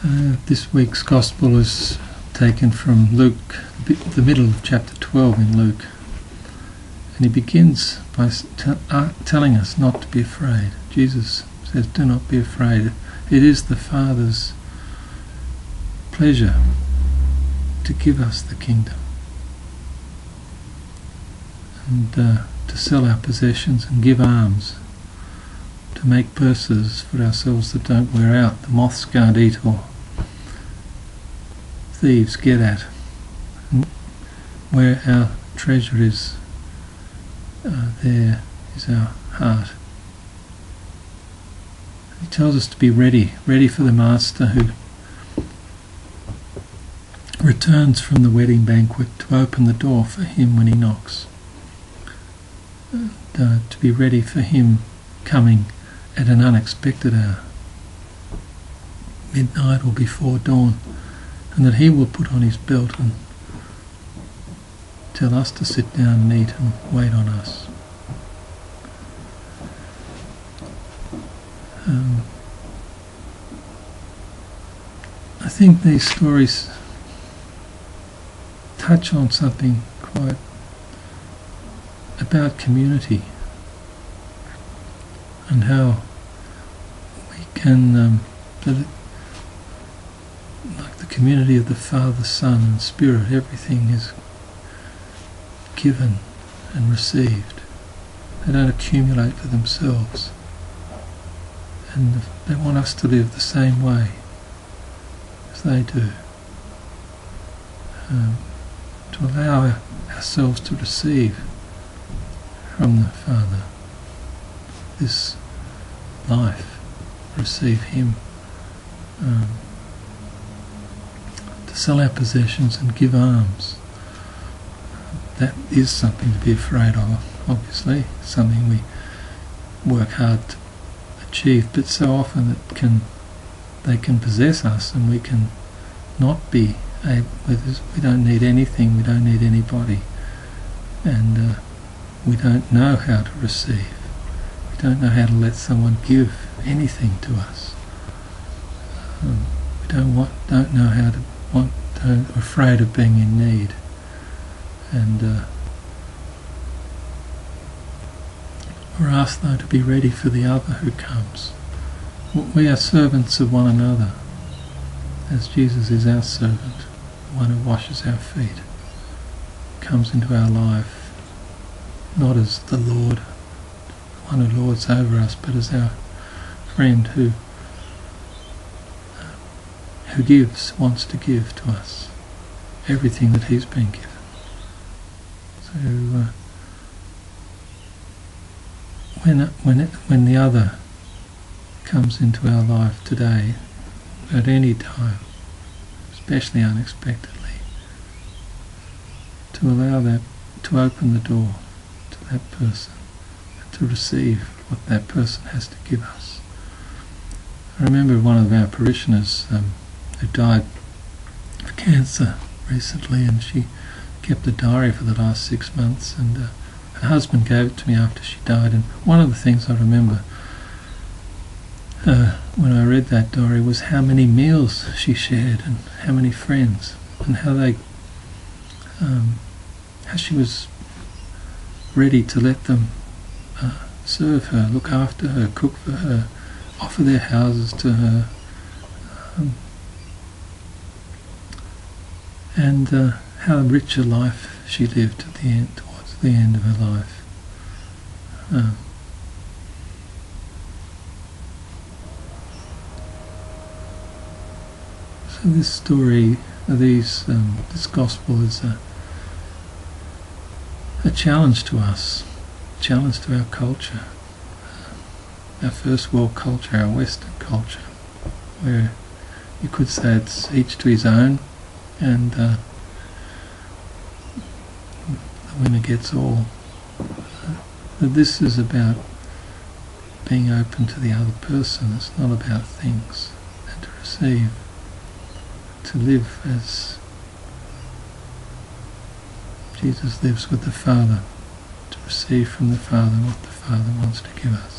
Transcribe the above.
This week's Gospel is taken from Luke, the middle of chapter 12 in Luke. And he begins by telling us not to be afraid. Jesus says, do not be afraid. It is the Father's pleasure to give us the kingdom. And to sell our possessions and give alms, to make purses for ourselves that don't wear out, the moths can't eat or thieves get at. And where our treasure is, there is our heart. He tells us to be ready for the Master who returns from the wedding banquet, to open the door for him when he knocks. And, to be ready for him coming at an unexpected hour, midnight or before dawn, and that he will put on his belt and tell us to sit down and eat and wait on us. I think these stories touch on something quite about community and how we can, like the community of the Father, Son and Spirit, everything is given and received. They don't accumulate for themselves, and they want us to live the same way as they do, to allow ourselves to receive from the Father this life, receive him, to sell our possessions and give alms. That is something to be afraid of, obviously, something we work hard to achieve, but so often they can possess us and we can not be able, we don't need anything, we don't need anybody, and we don't know how to receive. We don't know how to let someone give anything to us. We don't know how to we're afraid of being in need, and we're asked though to be ready for the other who comes. We are servants of one another, as Jesus is our servant, the one who washes our feet, comes into our life not as the Lord, the one who lords over us, but as our friend who wants to give to us everything that he's been given. So when the other comes into our life today, at any time, especially unexpectedly, to allow that, to open the door to that person, and to receive what that person has to give us. I remember one of our parishioners who died of cancer recently, and she kept a diary for the last 6 months, and her husband gave it to me after she died, and one of the things I remember when I read that diary was how many meals she shared and how many friends, and how she was ready to let them serve her, look after her, cook for her, offer their houses to her, and how rich a life she lived at the end, towards the end of her life. So this story, this gospel is a challenge to us, a challenge to our culture, our first world culture, our Western culture, where you could say it's each to his own, and the winner gets all. But this is about being open to the other person. It's not about things, and to receive, to live as Jesus lives with the Father, to receive from the Father what the Father wants to give us.